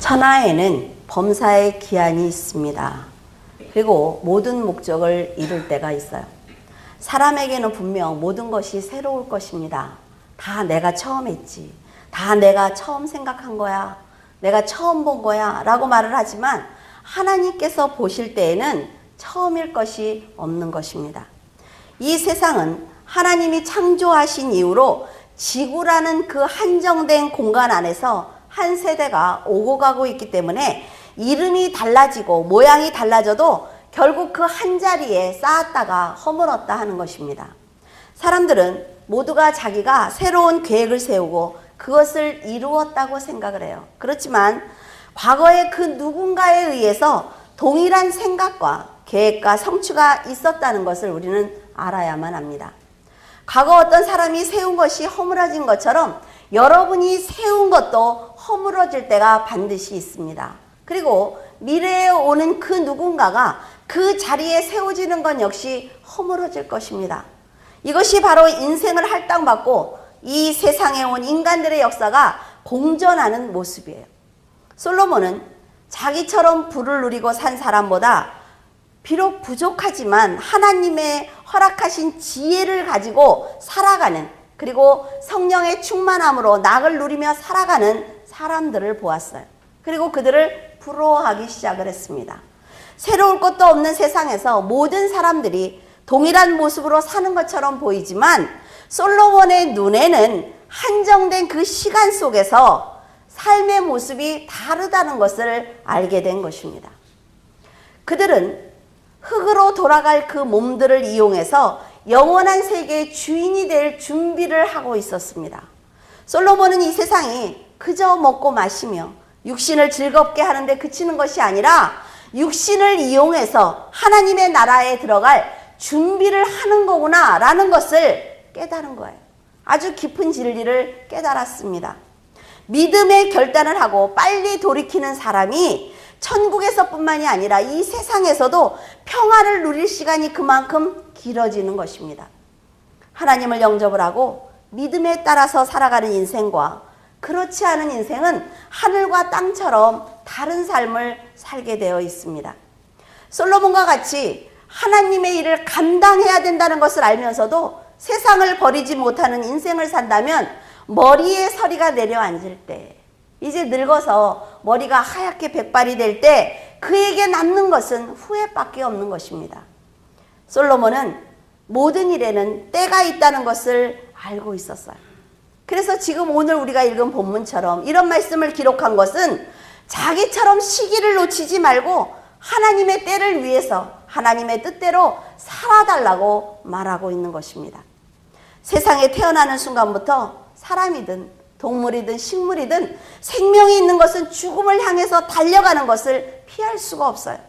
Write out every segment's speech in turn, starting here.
천하에는 범사의 기한이 있습니다. 그리고 모든 목적을 이룰 때가 있어요. 사람에게는 분명 모든 것이 새로울 것입니다. 다 내가 처음 했지. 다 내가 처음 생각한 거야. 내가 처음 본 거야. 라고 말을 하지만 하나님께서 보실 때에는 처음일 것이 없는 것입니다. 이 세상은 하나님이 창조하신 이후로 지구라는 그 한정된 공간 안에서 한 세대가 오고 가고 있기 때문에 이름이 달라지고 모양이 달라져도 결국 그 한자리에 쌓았다가 허물었다 하는 것입니다. 사람들은 모두가 자기가 새로운 계획을 세우고 그것을 이루었다고 생각을 해요. 그렇지만 과거에 그 누군가에 의해서 동일한 생각과 계획과 성취가 있었다는 것을 우리는 알아야만 합니다. 과거 어떤 사람이 세운 것이 허물어진 것처럼 여러분이 세운 것도 허물어질 때가 반드시 있습니다. 그리고 미래에 오는 그 누군가가 그 자리에 세워지는 건 역시 허물어질 것입니다. 이것이 바로 인생을 할당받고 이 세상에 온 인간들의 역사가 공전하는 모습이에요. 솔로몬은 자기처럼 부를 누리고 산 사람보다 비록 부족하지만 하나님의 허락하신 지혜를 가지고 살아가는, 그리고 성령의 충만함으로 낙을 누리며 살아가는 사람들을 보았어요. 그리고 그들을 부러워하기 시작을 했습니다. 새로울 것도 없는 세상에서 모든 사람들이 동일한 모습으로 사는 것처럼 보이지만 솔로몬의 눈에는 한정된 그 시간 속에서 삶의 모습이 다르다는 것을 알게 된 것입니다. 그들은 흙으로 돌아갈 그 몸들을 이용해서 영원한 세계의 주인이 될 준비를 하고 있었습니다. 솔로몬은 이 세상이 그저 먹고 마시며 육신을 즐겁게 하는데 그치는 것이 아니라 육신을 이용해서 하나님의 나라에 들어갈 준비를 하는 거구나 라는 것을 깨달은 거예요. 아주 깊은 진리를 깨달았습니다. 믿음의 결단을 하고 빨리 돌이키는 사람이 천국에서뿐만이 아니라 이 세상에서도 평화를 누릴 시간이 그만큼 길어지는 것입니다. 하나님을 영접을 하고 믿음에 따라서 살아가는 인생과 그렇지 않은 인생은 하늘과 땅처럼 다른 삶을 살게 되어 있습니다. 솔로몬과 같이 하나님의 일을 감당해야 된다는 것을 알면서도 세상을 버리지 못하는 인생을 산다면 머리에 서리가 내려앉을 때, 이제 늙어서 머리가 하얗게 백발이 될 때 그에게 남는 것은 후회밖에 없는 것입니다. 솔로몬은 모든 일에는 때가 있다는 것을 알고 있었어요. 그래서 지금 오늘 우리가 읽은 본문처럼 이런 말씀을 기록한 것은 자기처럼 시기를 놓치지 말고 하나님의 때를 위해서 하나님의 뜻대로 살아달라고 말하고 있는 것입니다. 세상에 태어나는 순간부터 사람이든 동물이든 식물이든 생명이 있는 것은 죽음을 향해서 달려가는 것을 피할 수가 없어요.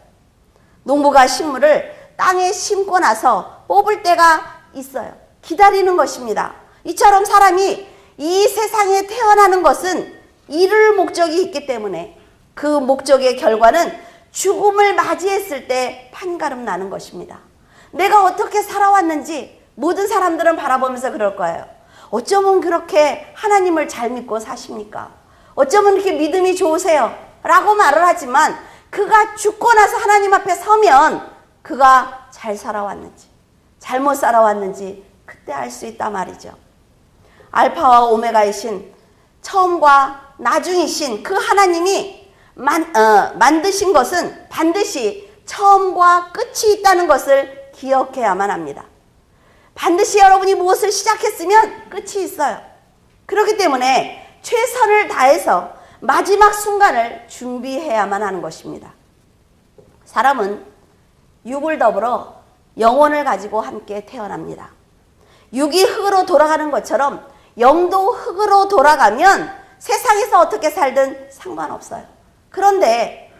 농부가 식물을 땅에 심고 나서 뽑을 때가 있어요. 기다리는 것입니다. 이처럼 사람이 이 세상에 태어나는 것은 이룰 목적이 있기 때문에 그 목적의 결과는 죽음을 맞이했을 때 판가름 나는 것입니다. 내가 어떻게 살아왔는지 모든 사람들은 바라보면서 그럴 거예요. 어쩌면 그렇게 하나님을 잘 믿고 사십니까? 어쩌면 이렇게 믿음이 좋으세요? 라고 말을 하지만 그가 죽고 나서 하나님 앞에 서면 그가 잘 살아왔는지 잘못 살아왔는지 그때 알 수 있단 말이죠. 알파와 오메가이신 처음과 나중이신 그 하나님이 만드신 것은 반드시 처음과 끝이 있다는 것을 기억해야만 합니다. 반드시 여러분이 무엇을 시작했으면 끝이 있어요. 그렇기 때문에 최선을 다해서 마지막 순간을 준비해야만 하는 것입니다. 사람은 육을 더불어 영혼을 가지고 함께 태어납니다. 육이 흙으로 돌아가는 것처럼 영도 흙으로 돌아가면 세상에서 어떻게 살든 상관없어요. 그런데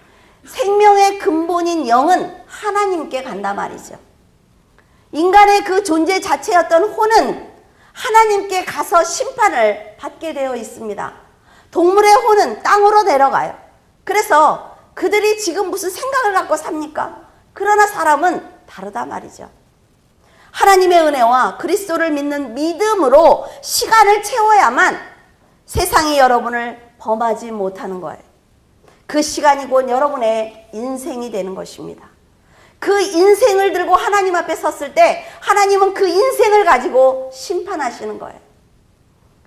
생명의 근본인 영은 하나님께 간단 말이죠. 인간의 그 존재 자체였던 혼은 하나님께 가서 심판을 받게 되어 있습니다. 동물의 혼은 땅으로 내려가요. 그래서 그들이 지금 무슨 생각을 갖고 삽니까? 그러나 사람은 다르다 말이죠. 하나님의 은혜와 그리스도를 믿는 믿음으로 시간을 채워야만 세상이 여러분을 범하지 못하는 거예요. 그 시간이 곧 여러분의 인생이 되는 것입니다. 그 인생을 들고 하나님 앞에 섰을 때 하나님은 그 인생을 가지고 심판하시는 거예요.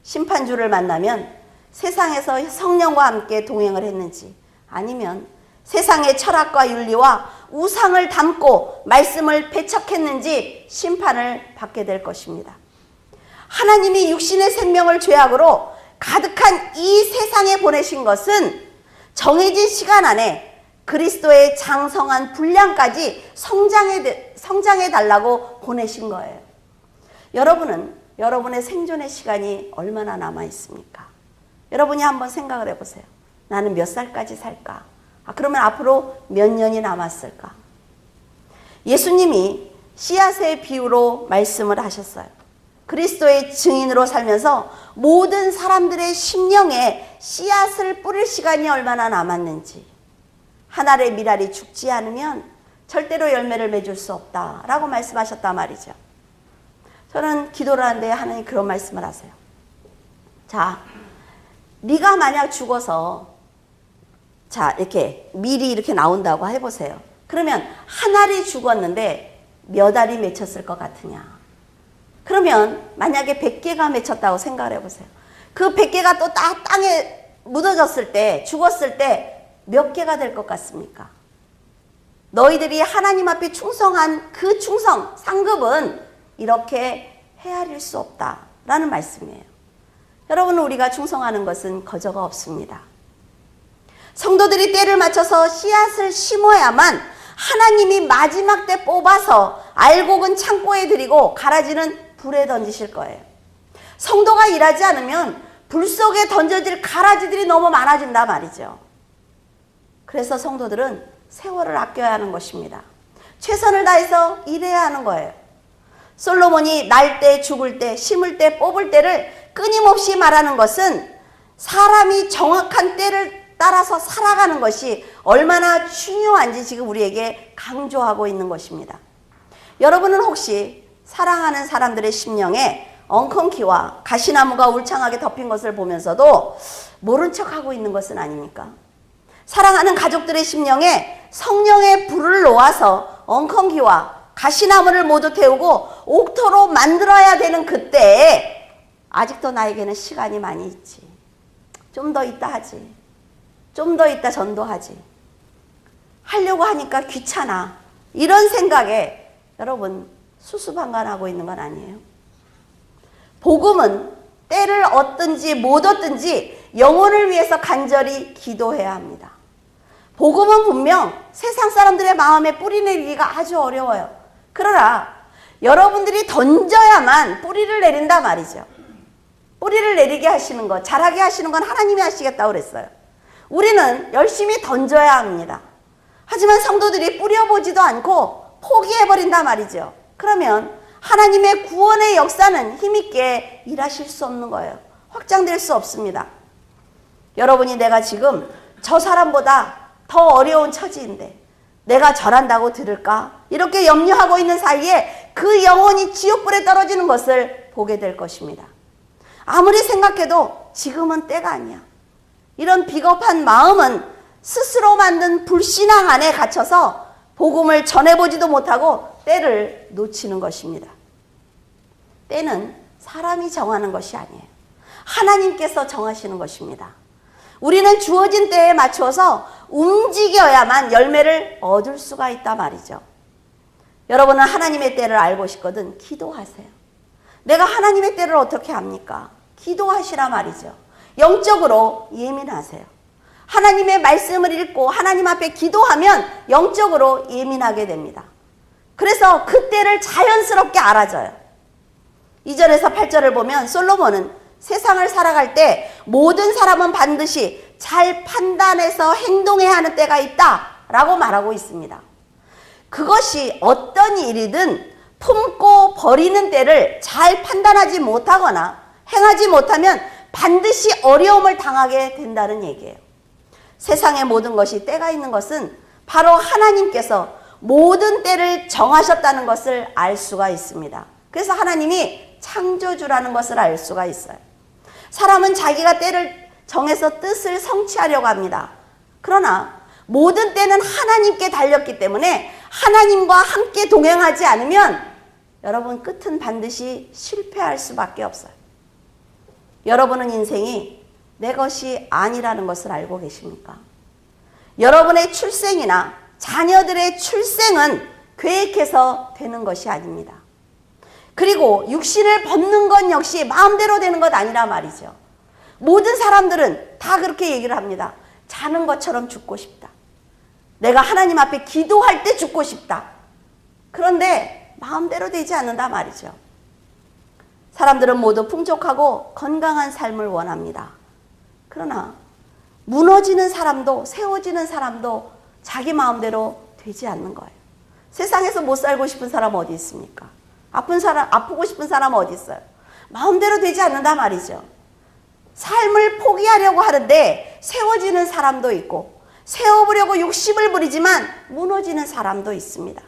심판주를 만나면 세상에서 성령과 함께 동행을 했는지, 아니면 세상의 철학과 윤리와 우상을 담고 말씀을 배척했는지 심판을 받게 될 것입니다. 하나님이 육신의 생명을 죄악으로 가득한 이 세상에 보내신 것은 정해진 시간 안에 그리스도의 장성한 분량까지 성장해 달라고 보내신 거예요. 여러분은 여러분의 생존의 시간이 얼마나 남아 있습니까? 여러분이 한번 생각을 해보세요. 나는 몇 살까지 살까? 그러면 앞으로 몇 년이 남았을까? 예수님이 씨앗의 비유로 말씀을 하셨어요. 그리스도의 증인으로 살면서 모든 사람들의 심령에 씨앗을 뿌릴 시간이 얼마나 남았는지, 한 알의 밀알이 죽지 않으면 절대로 열매를 맺을 수 없다라고 말씀하셨단 말이죠. 저는 기도를 하는데 하나님 그런 말씀을 하세요. 자, 네가 만약 죽어서 이렇게 밀이 이렇게 나온다고 해보세요. 그러면 한 알이 죽었는데 몇 알이 맺혔을 것 같으냐? 그러면 만약에 100개가 맺혔다고 생각을 해보세요. 그 100개가 또 땅에 묻어졌을 때, 죽었을 때 몇 개가 될 것 같습니까? 너희들이 하나님 앞에 충성한 그 충성, 상급은 이렇게 헤아릴 수 없다라는 말씀이에요. 여러분, 우리가 충성하는 것은 거저가 없습니다. 성도들이 때를 맞춰서 씨앗을 심어야만 하나님이 마지막 때 뽑아서 알곡은 창고에 들이고 가라지는 불에 던지실 거예요. 성도가 일하지 않으면 불 속에 던져질 가라지들이 너무 많아진다 말이죠. 그래서 성도들은 세월을 아껴야 하는 것입니다. 최선을 다해서 일해야 하는 거예요. 솔로몬이 날 때, 죽을 때, 심을 때, 뽑을 때를 끊임없이 말하는 것은 사람이 정확한 때를 따라서 살아가는 것이 얼마나 중요한지 지금 우리에게 강조하고 있는 것입니다. 여러분은 혹시 사랑하는 사람들의 심령에 엉겅퀴와 가시나무가 울창하게 덮인 것을 보면서도 모른 척하고 있는 것은 아닙니까? 사랑하는 가족들의 심령에 성령의 불을 놓아서 엉겅퀴와 가시나무를 모두 태우고 옥토로 만들어야 되는 그때에 아직도 나에게는 시간이 많이 있지. 좀 더 있다 하지. 좀 더 있다 전도하지. 하려고 하니까 귀찮아. 이런 생각에 여러분 수수방관하고 있는 건 아니에요. 복음은 때를 얻든지 못 얻든지 영혼을 위해서 간절히 기도해야 합니다. 복음은 분명 세상 사람들의 마음에 뿌리 내리기가 아주 어려워요. 그러나 여러분들이 던져야만 뿌리를 내린다 말이죠. 뿌리를 내리게 하시는 것, 자라게 하시는 건 하나님이 하시겠다고 그랬어요. 우리는 열심히 던져야 합니다. 하지만 성도들이 뿌려보지도 않고 포기해버린단 말이죠. 그러면 하나님의 구원의 역사는 힘있게 일하실 수 없는 거예요. 확장될 수 없습니다. 여러분이 내가 지금 저 사람보다 더 어려운 처지인데 내가 절한다고 들을까? 이렇게 염려하고 있는 사이에 그 영혼이 지옥불에 떨어지는 것을 보게 될 것입니다. 아무리 생각해도 지금은 때가 아니야. 이런 비겁한 마음은 스스로 만든 불신앙 안에 갇혀서 복음을 전해보지도 못하고 때를 놓치는 것입니다. 때는 사람이 정하는 것이 아니에요. 하나님께서 정하시는 것입니다. 우리는 주어진 때에 맞춰서 움직여야만 열매를 얻을 수가 있다 말이죠. 여러분은 하나님의 때를 알고 싶거든 기도하세요. 내가 하나님의 때를 어떻게 합니까? 기도하시라 말이죠. 영적으로 예민하세요. 하나님의 말씀을 읽고 하나님 앞에 기도하면 영적으로 예민하게 됩니다. 그래서 그 때를 자연스럽게 알아져요. 2절에서 8절을 보면 솔로몬은 세상을 살아갈 때 모든 사람은 반드시 잘 판단해서 행동해야 하는 때가 있다라고 말하고 있습니다. 그것이 어떤 일이든 품고 버리는 때를 잘 판단하지 못하거나 행하지 못하면 반드시 어려움을 당하게 된다는 얘기예요. 세상의 모든 것이 때가 있는 것은 바로 하나님께서 모든 때를 정하셨다는 것을 알 수가 있습니다. 그래서 하나님이 창조주라는 것을 알 수가 있어요. 사람은 자기가 때를 정해서 뜻을 성취하려고 합니다. 그러나 모든 때는 하나님께 달렸기 때문에 하나님과 함께 동행하지 않으면 여러분 끝은 반드시 실패할 수밖에 없어요. 여러분은 인생이 내 것이 아니라는 것을 알고 계십니까? 여러분의 출생이나 자녀들의 출생은 계획해서 되는 것이 아닙니다. 그리고 육신을 벗는 것 역시 마음대로 되는 것 아니라 말이죠. 모든 사람들은 다 그렇게 얘기를 합니다. 자는 것처럼 죽고 싶다. 내가 하나님 앞에 기도할 때 죽고 싶다. 그런데 마음대로 되지 않는다 말이죠. 사람들은 모두 풍족하고 건강한 삶을 원합니다. 그러나 무너지는 사람도 세워지는 사람도 자기 마음대로 되지 않는 거예요. 세상에서 못 살고 싶은 사람 어디 있습니까? 아프고 싶은 사람 어디 있어요? 마음대로 되지 않는다 말이죠. 삶을 포기하려고 하는데 세워지는 사람도 있고 세워보려고 욕심을 부리지만 무너지는 사람도 있습니다.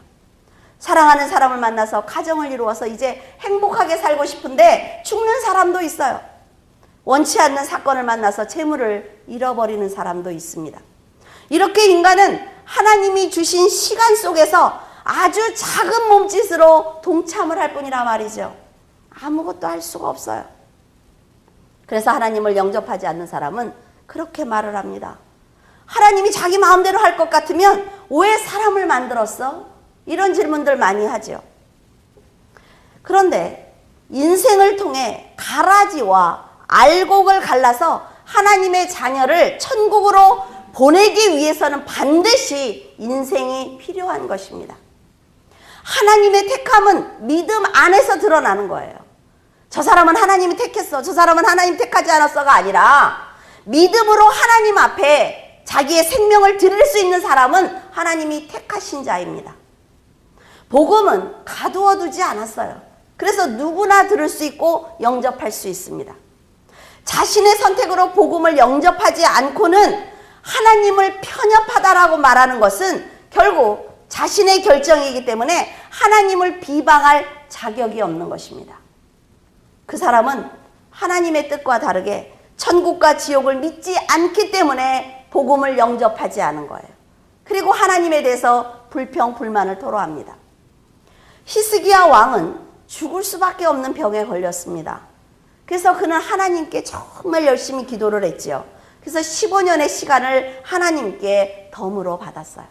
사랑하는 사람을 만나서 가정을 이루어서 이제 행복하게 살고 싶은데 죽는 사람도 있어요. 원치 않는 사건을 만나서 재물을 잃어버리는 사람도 있습니다. 이렇게 인간은 하나님이 주신 시간 속에서 아주 작은 몸짓으로 동참을 할 뿐이라 말이죠. 아무것도 할 수가 없어요. 그래서 하나님을 영접하지 않는 사람은 그렇게 말을 합니다. 하나님이 자기 마음대로 할 것 같으면 왜 사람을 만들었어? 이런 질문들 많이 하죠. 그런데 인생을 통해 가라지와 알곡을 갈라서 하나님의 자녀를 천국으로 보내기 위해서는 반드시 인생이 필요한 것입니다. 하나님의 택함은 믿음 안에서 드러나는 거예요. 저 사람은 하나님이 택했어, 저 사람은 하나님 택하지 않았어가 아니라 믿음으로 하나님 앞에 자기의 생명을 드릴 수 있는 사람은 하나님이 택하신 자입니다. 복음은 가두어 두지 않았어요. 그래서 누구나 들을 수 있고 영접할 수 있습니다. 자신의 선택으로 복음을 영접하지 않고는 하나님을 편협하다라고 말하는 것은 결국 자신의 결정이기 때문에 하나님을 비방할 자격이 없는 것입니다. 그 사람은 하나님의 뜻과 다르게 천국과 지옥을 믿지 않기 때문에 복음을 영접하지 않은 거예요. 그리고 하나님에 대해서 불평, 불만을 토로합니다. 히스기야 왕은 죽을 수밖에 없는 병에 걸렸습니다. 그래서 그는 하나님께 정말 열심히 기도를 했지요. 그래서 15년의 시간을 하나님께 덤으로 받았어요.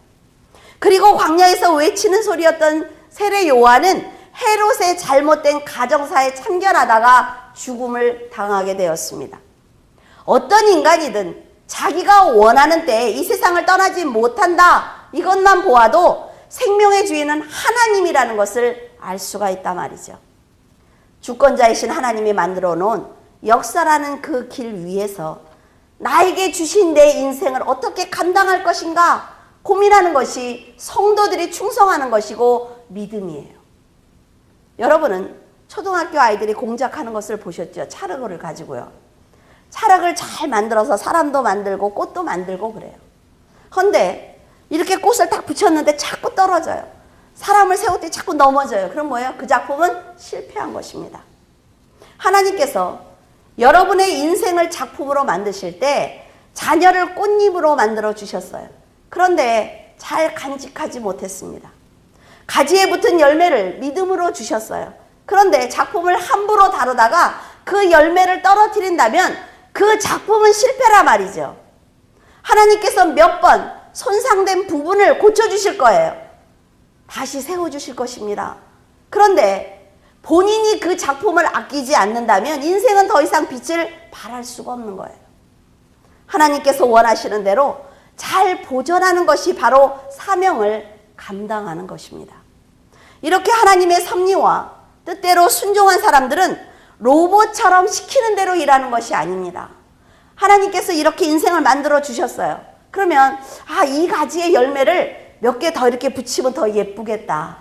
그리고 광야에서 외치는 소리였던 세례 요한은 헤롯의 잘못된 가정사에 참견하다가 죽음을 당하게 되었습니다. 어떤 인간이든 자기가 원하는 때에 이 세상을 떠나지 못한다, 이것만 보아도 생명의 주인은 하나님이라는 것을 알 수가 있단 말이죠. 주권자이신 하나님이 만들어 놓은 역사라는 그 길 위에서 나에게 주신 내 인생을 어떻게 감당할 것인가 고민하는 것이 성도들이 충성하는 것이고 믿음이에요. 여러분은 초등학교 아이들이 공작하는 것을 보셨죠? 찰흙을 가지고요. 찰흙을 잘 만들어서 사람도 만들고 꽃도 만들고 그래요. 그런데 이렇게 꽃을 딱 붙였는데 자꾸 떨어져요. 사람을 세울 때 자꾸 넘어져요. 그럼 뭐예요? 그 작품은 실패한 것입니다. 하나님께서 여러분의 인생을 작품으로 만드실 때 자녀를 꽃잎으로 만들어 주셨어요. 그런데 잘 간직하지 못했습니다. 가지에 붙은 열매를 믿음으로 주셨어요. 그런데 작품을 함부로 다루다가 그 열매를 떨어뜨린다면 그 작품은 실패라 말이죠. 하나님께서 몇 번 손상된 부분을 고쳐주실 거예요. 다시 세워주실 것입니다. 그런데 본인이 그 작품을 아끼지 않는다면 인생은 더 이상 빛을 발할 수가 없는 거예요. 하나님께서 원하시는 대로 잘 보존하는 것이 바로 사명을 감당하는 것입니다. 이렇게 하나님의 섭리와 뜻대로 순종한 사람들은 로봇처럼 시키는 대로 일하는 것이 아닙니다. 하나님께서 이렇게 인생을 만들어 주셨어요. 그러면 이 가지의 열매를 몇 개 더 이렇게 붙이면 더 예쁘겠다.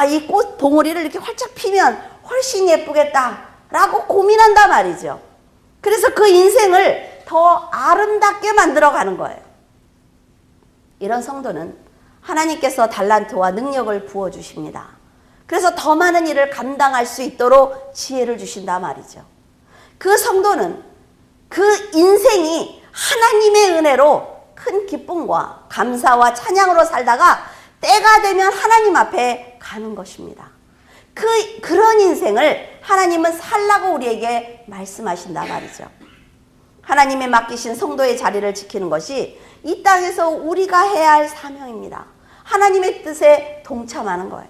이 꽃 봉오리를 이렇게 활짝 피면 훨씬 예쁘겠다 라고 고민한단 말이죠. 그래서 그 인생을 더 아름답게 만들어가는 거예요. 이런 성도는 하나님께서 달란트와 능력을 부어주십니다. 그래서 더 많은 일을 감당할 수 있도록 지혜를 주신다 말이죠. 그 성도는 그 인생이 하나님의 은혜로 큰 기쁨과 감사와 찬양으로 살다가 때가 되면 하나님 앞에 가는 것입니다. 그런 인생을 하나님은 살라고 우리에게 말씀하신다 말이죠. 하나님의 맡기신 성도의 자리를 지키는 것이 이 땅에서 우리가 해야 할 사명입니다. 하나님의 뜻에 동참하는 거예요.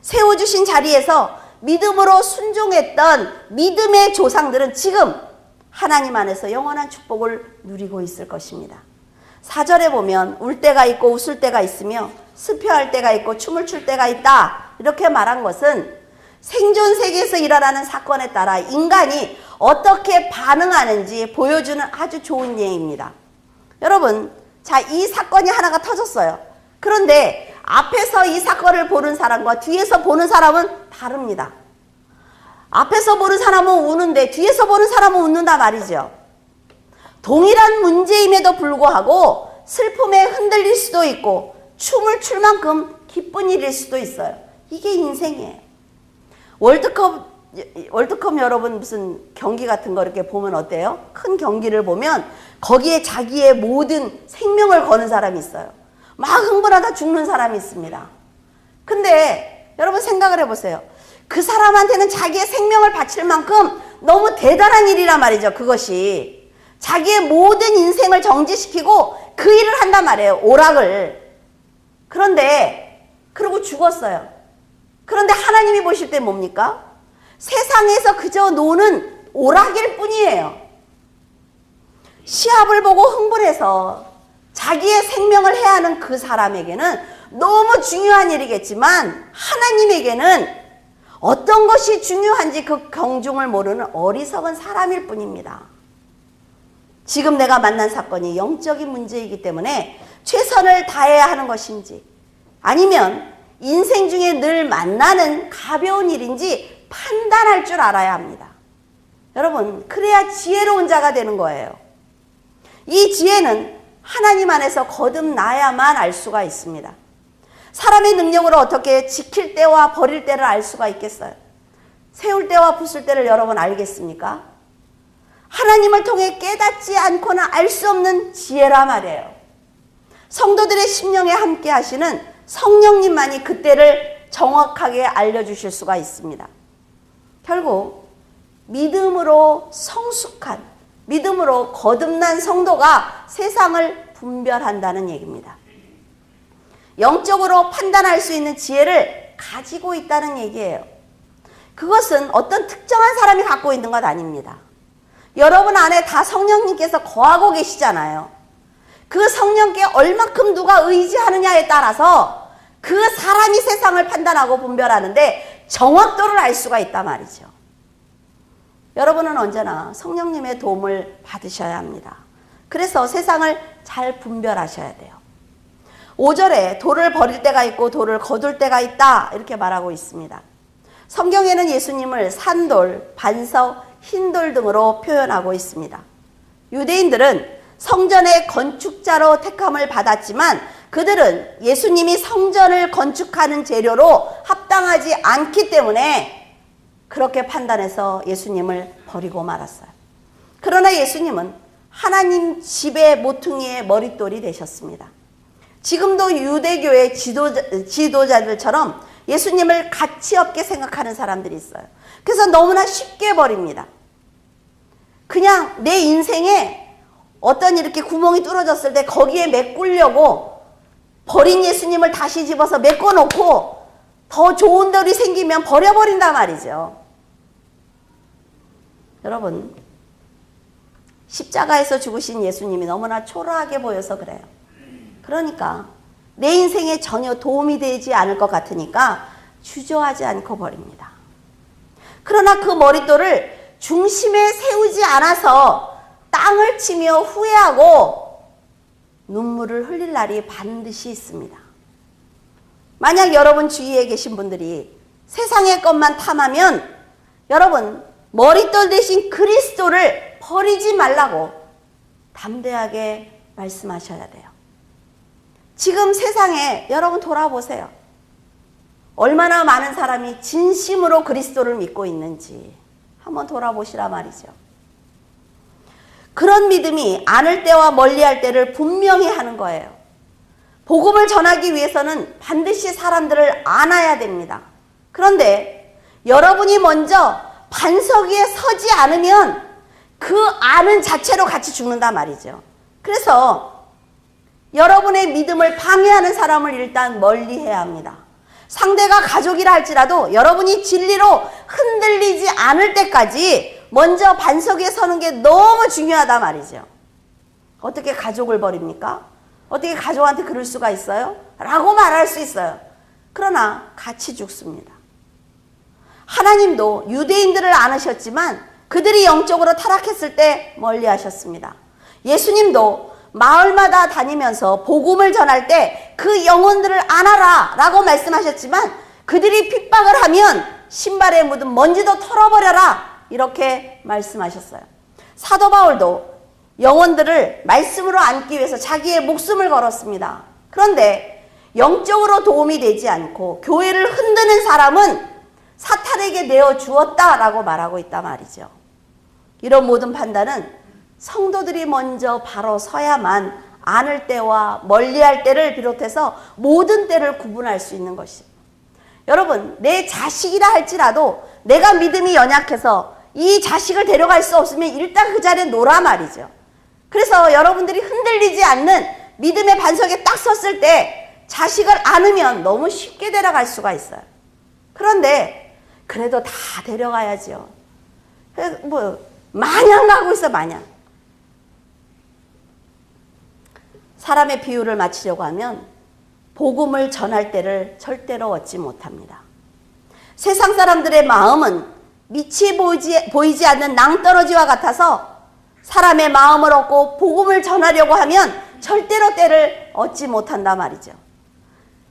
세워주신 자리에서 믿음으로 순종했던 믿음의 조상들은 지금 하나님 안에서 영원한 축복을 누리고 있을 것입니다. 4절에 보면 울 때가 있고 웃을 때가 있으며 슬퍼할 때가 있고 춤을 출 때가 있다, 이렇게 말한 것은 생존 세계에서 일어나는 사건에 따라 인간이 어떻게 반응하는지 보여주는 아주 좋은 예입니다. 여러분, 자, 이 사건이 하나가 터졌어요. 그런데 앞에서 이 사건을 보는 사람과 뒤에서 보는 사람은 다릅니다. 앞에서 보는 사람은 우는데 뒤에서 보는 사람은 웃는다 말이죠. 동일한 문제임에도 불구하고 슬픔에 흔들릴 수도 있고 춤을 출 만큼 기쁜 일일 수도 있어요. 이게 인생이에요. 월드컵 여러분 무슨 경기 같은 거 이렇게 보면 어때요? 큰 경기를 보면 거기에 자기의 모든 생명을 거는 사람이 있어요. 막 흥분하다 죽는 사람이 있습니다. 근데 여러분 생각을 해보세요. 그 사람한테는 자기의 생명을 바칠 만큼 너무 대단한 일이란 말이죠. 그것이 자기의 모든 인생을 정지시키고 그 일을 한단 말이에요. 오락을. 그런데 그러고 죽었어요. 그런데 하나님이 보실 때 뭡니까? 세상에서 그저 노는 오락일 뿐이에요. 시합을 보고 흥분해서 자기의 생명을 해야 하는 그 사람에게는 너무 중요한 일이겠지만 하나님에게는 어떤 것이 중요한지 그 경중을 모르는 어리석은 사람일 뿐입니다. 지금 내가 만난 사건이 영적인 문제이기 때문에 최선을 다해야 하는 것인지 아니면 인생 중에 늘 만나는 가벼운 일인지 판단할 줄 알아야 합니다. 여러분, 그래야 지혜로운 자가 되는 거예요. 이 지혜는 하나님 안에서 거듭나야만 알 수가 있습니다. 사람의 능력으로 어떻게 지킬 때와 버릴 때를 알 수가 있겠어요? 세울 때와 부술 때를 여러분 알겠습니까? 하나님을 통해 깨닫지 않고는 알 수 없는 지혜라 말이에요. 성도들의 심령에 함께 하시는 성령님만이 그때를 정확하게 알려주실 수가 있습니다. 결국 믿음으로 성숙한, 믿음으로 거듭난 성도가 세상을 분별한다는 얘기입니다. 영적으로 판단할 수 있는 지혜를 가지고 있다는 얘기예요. 그것은 어떤 특정한 사람이 갖고 있는 것 아닙니다. 여러분 안에 다 성령님께서 거하고 계시잖아요. 그 성령께 얼마큼 누가 의지하느냐에 따라서 그 사람이 세상을 판단하고 분별하는데 정확도를 알 수가 있단 말이죠. 여러분은 언제나 성령님의 도움을 받으셔야 합니다. 그래서 세상을 잘 분별하셔야 돼요. 5절에 돌을 버릴 때가 있고 돌을 거둘 때가 있다, 이렇게 말하고 있습니다. 성경에는 예수님을 산돌, 반석, 흰돌 등으로 표현하고 있습니다. 유대인들은 성전의 건축자로 택함을 받았지만 그들은 예수님이 성전을 건축하는 재료로 합당하지 않기 때문에 그렇게 판단해서 예수님을 버리고 말았어요. 그러나 예수님은 하나님 집의 모퉁이의 머릿돌이 되셨습니다. 지금도 유대교의 지도자들처럼 예수님을 가치 없게 생각하는 사람들이 있어요. 그래서 너무나 쉽게 버립니다. 그냥 내 인생에 어떤 이렇게 구멍이 뚫어졌을 때 거기에 메꾸려고 버린 예수님을 다시 집어서 메꿔놓고 더 좋은 돌이 생기면 버려버린단 말이죠. 여러분, 십자가에서 죽으신 예수님이 너무나 초라하게 보여서 그래요. 그러니까 내 인생에 전혀 도움이 되지 않을 것 같으니까 주저하지 않고 버립니다. 그러나 그 머릿돌을 중심에 세우지 않아서 땅을 치며 후회하고 눈물을 흘릴 날이 반드시 있습니다. 만약 여러분 주위에 계신 분들이 세상의 것만 탐하면 여러분 머릿돌 대신 그리스도를 버리지 말라고 담대하게 말씀하셔야 돼요. 지금 세상에 여러분 돌아보세요. 얼마나 많은 사람이 진심으로 그리스도를 믿고 있는지 한번 돌아보시라 말이죠. 그런 믿음이 안을 때와 멀리할 때를 분명히 하는 거예요. 복음을 전하기 위해서는 반드시 사람들을 안아야 됩니다. 그런데 여러분이 먼저 반석 위에 서지 않으면 그 아는 자체로 같이 죽는단 말이죠. 그래서 여러분의 믿음을 방해하는 사람을 일단 멀리해야 합니다. 상대가 가족이라 할지라도 여러분이 진리로 흔들리지 않을 때까지 먼저 반석 위에 서는 게 너무 중요하단 말이죠. 어떻게 가족을 버립니까? 어떻게 가족한테 그럴 수가 있어요? 라고 말할 수 있어요. 그러나 같이 죽습니다. 하나님도 유대인들을 안으셨지만 그들이 영적으로 타락했을 때 멀리 하셨습니다. 예수님도 마을마다 다니면서 복음을 전할 때 그 영혼들을 안아라 라고 말씀하셨지만 그들이 핍박을 하면 신발에 묻은 먼지도 털어버려라 이렇게 말씀하셨어요. 사도 바울도 영혼들을 말씀으로 안기 위해서 자기의 목숨을 걸었습니다. 그런데 영적으로 도움이 되지 않고 교회를 흔드는 사람은 사탄에게 내어주었다라고 말하고 있단 말이죠. 이런 모든 판단은 성도들이 먼저 바로 서야만 안을 때와 멀리할 때를 비롯해서 모든 때를 구분할 수 있는 것입니다. 여러분, 내 자식이라 할지라도 내가 믿음이 연약해서 이 자식을 데려갈 수 없으면 일단 그 자리에 놓으라 말이죠. 그래서 여러분들이 흔들리지 않는 믿음의 반석에 딱 섰을 때 자식을 안으면 너무 쉽게 데려갈 수가 있어요. 그런데 그래도 다 데려가야죠. 마냥 가고 있어, 마냥. 사람의 비유를 맞추려고 하면 복음을 전할 때를 절대로 얻지 못합니다. 세상 사람들의 마음은 밑이 보이지 않는 낭떠러지와 같아서 사람의 마음을 얻고 복음을 전하려고 하면 절대로 때를 얻지 못한단 말이죠.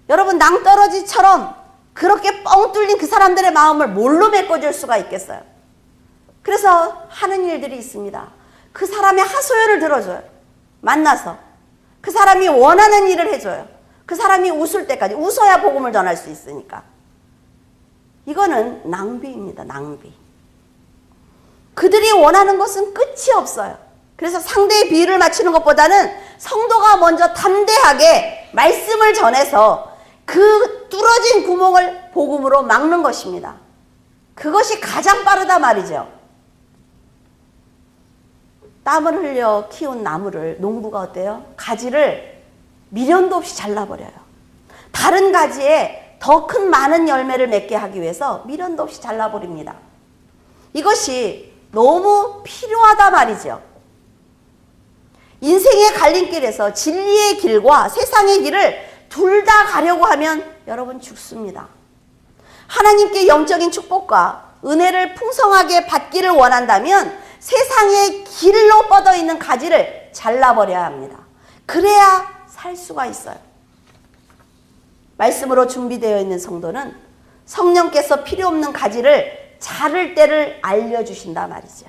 여러분, 낭떠러지처럼 그렇게 뻥 뚫린 그 사람들의 마음을 뭘로 메꿔줄 수가 있겠어요? 그래서 하는 일들이 있습니다. 그 사람의 하소연을 들어줘요. 만나서. 그 사람이 원하는 일을 해줘요. 그 사람이 웃을 때까지. 웃어야 복음을 전할 수 있으니까. 이거는 낭비입니다. 낭비. 그들이 원하는 것은 끝이 없어요. 그래서 상대의 비유를 맞추는 것보다는 성도가 먼저 담대하게 말씀을 전해서 그 뚫어진 구멍을 복음으로 막는 것입니다. 그것이 가장 빠르다 말이죠. 땀을 흘려 키운 나무를 농부가 어때요? 가지를 미련도 없이 잘라버려요. 다른 가지에 더 큰 많은 열매를 맺게 하기 위해서 미련도 없이 잘라버립니다. 이것이 너무 필요하다 말이죠. 인생의 갈림길에서 진리의 길과 세상의 길을 둘 다 가려고 하면 여러분 죽습니다. 하나님께 영적인 축복과 은혜를 풍성하게 받기를 원한다면 세상의 길로 뻗어 있는 가지를 잘라버려야 합니다. 그래야 살 수가 있어요. 말씀으로 준비되어 있는 성도는 성령께서 필요 없는 가지를 자를 때를 알려주신다 말이죠.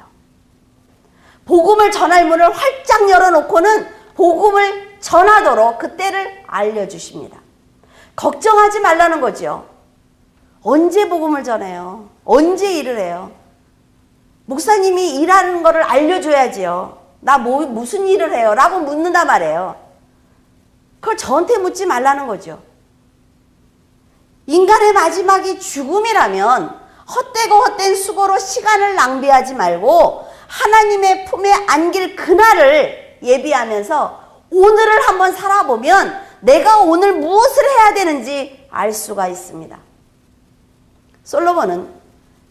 복음을 전할 문을 활짝 열어놓고는 복음을 전하도록 그 때를 알려주십니다. 걱정하지 말라는 거죠. 언제 복음을 전해요? 언제 일을 해요? 목사님이 일하는 거를 알려줘야지요. 나 무슨 일을 해요? 라고 묻는단 말이에요. 그걸 저한테 묻지 말라는 거죠. 인간의 마지막이 죽음이라면 헛되고 헛된 수고로 시간을 낭비하지 말고 하나님의 품에 안길 그날을 예비하면서 오늘을 한번 살아보면 내가 오늘 무엇을 해야 되는지 알 수가 있습니다. 솔로몬은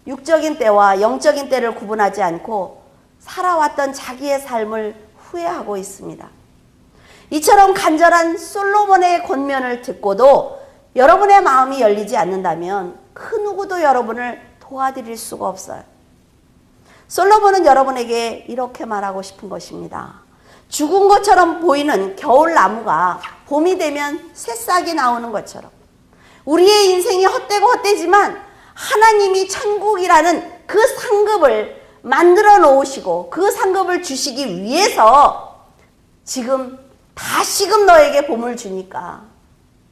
육적인 때와 영적인 때를 구분하지 않고 살아왔던 자기의 삶을 후회하고 있습니다. 이처럼 간절한 솔로몬의 권면을 듣고도 여러분의 마음이 열리지 않는다면 그 누구도 여러분을 도와드릴 수가 없어요. 솔로몬은 여러분에게 이렇게 말하고 싶은 것입니다. 죽은 것처럼 보이는 겨울나무가 봄이 되면 새싹이 나오는 것처럼 우리의 인생이 헛되고 헛되지만 하나님이 천국이라는 그 상급을 만들어 놓으시고 그 상급을 주시기 위해서 지금 다시금 너에게 봄을 주니까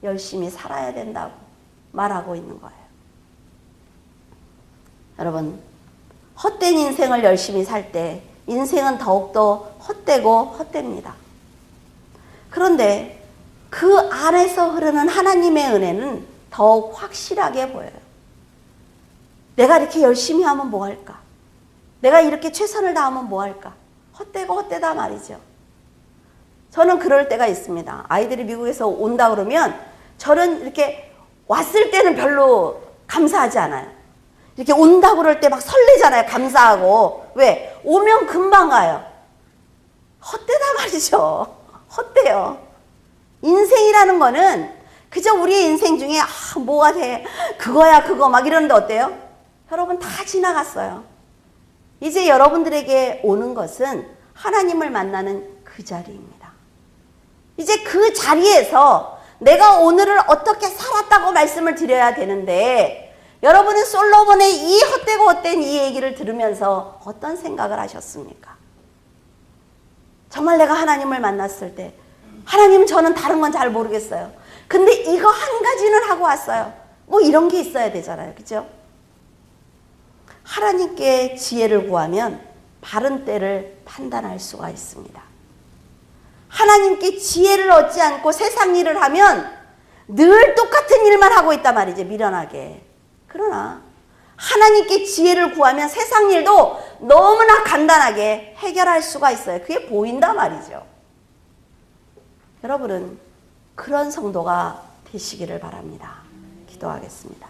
열심히 살아야 된다고 말하고 있는 거예요. 여러분, 헛된 인생을 열심히 살 때 인생은 더욱더 헛되고 헛됩니다. 그런데 그 안에서 흐르는 하나님의 은혜는 더욱 확실하게 보여요. 내가 이렇게 열심히 하면 뭐 할까? 내가 이렇게 최선을 다하면 뭐 할까? 헛되고 헛되다 말이죠. 저는 그럴 때가 있습니다. 아이들이 미국에서 온다 그러면 저는 이렇게 왔을 때는 별로 감사하지 않아요. 이렇게 온다고 그럴 때 막 설레잖아요. 감사하고. 왜? 오면 금방 가요. 헛되다 말이죠. 헛돼요. 인생이라는 거는 그저 우리의 인생 중에 뭐가 돼? 그거야 그거 막 이러는데 어때요? 여러분 다 지나갔어요. 이제 여러분들에게 오는 것은 하나님을 만나는 그 자리입니다. 이제 그 자리에서 내가 오늘을 어떻게 살았다고 말씀을 드려야 되는데 여러분은 솔로몬의 이 헛되고 헛된 이 얘기를 들으면서 어떤 생각을 하셨습니까? 정말 내가 하나님을 만났을 때 하나님 저는 다른 건 잘 모르겠어요. 근데 이거 한 가지는 하고 왔어요. 뭐 이런 게 있어야 되잖아요. 그죠? 하나님께 지혜를 구하면 바른 때를 판단할 수가 있습니다. 하나님께 지혜를 얻지 않고 세상 일을 하면 늘 똑같은 일만 하고 있단 말이죠. 미련하게. 그러나 하나님께 지혜를 구하면 세상 일도 너무나 간단하게 해결할 수가 있어요. 그게 보인단 말이죠. 여러분은 그런 성도가 되시기를 바랍니다. 기도하겠습니다.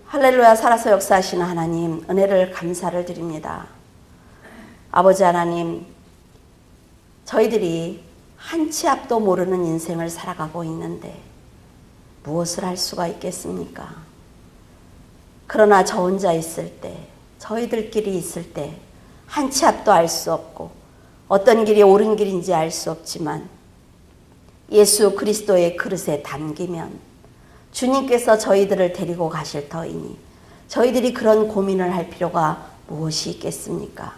할렐루야. 살아서 역사하시는 하나님, 은혜를 감사를 드립니다. 아버지 하나님, 저희들이 한 치 앞도 모르는 인생을 살아가고 있는데 무엇을 할 수가 있겠습니까? 그러나 저 혼자 있을 때, 저희들끼리 있을 때 한 치 앞도 알 수 없고 어떤 길이 옳은 길인지 알 수 없지만 예수 그리스도의 그릇에 담기면 주님께서 저희들을 데리고 가실 터이니 저희들이 그런 고민을 할 필요가 무엇이 있겠습니까?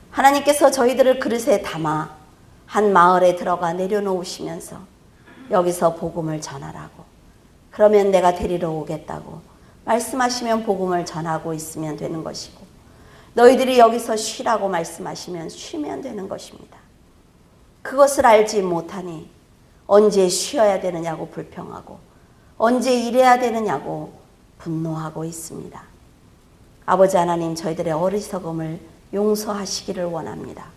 하나님께서 저희들을 그릇에 담아 한 마을에 들어가 내려놓으시면서 여기서 복음을 전하라고, 그러면 내가 데리러 오겠다고 말씀하시면 복음을 전하고 있으면 되는 것이고, 너희들이 여기서 쉬라고 말씀하시면 쉬면 되는 것입니다. 그것을 알지 못하니 언제 쉬어야 되느냐고 불평하고 언제 일해야 되느냐고 분노하고 있습니다. 아버지 하나님, 저희들의 어리석음을 용서하시기를 원합니다.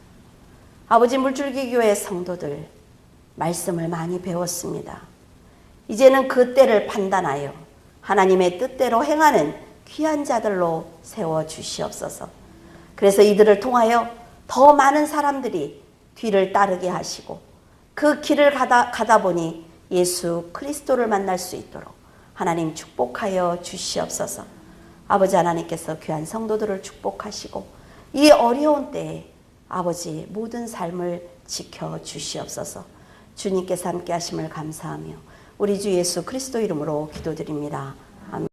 아버지, 물줄기 교회 성도들 말씀을 많이 배웠습니다. 이제는 그 때를 판단하여 하나님의 뜻대로 행하는 귀한 자들로 세워주시옵소서. 그래서 이들을 통하여 더 많은 사람들이 뒤를 따르게 하시고 그 길을 가다 보니 예수 그리스도를 만날 수 있도록 하나님 축복하여 주시옵소서. 아버지 하나님께서 귀한 성도들을 축복하시고 이 어려운 때에 아버지 모든 삶을 지켜주시옵소서. 주님께서 함께 하심을 감사하며 우리 주 예수 그리스도 이름으로 기도드립니다.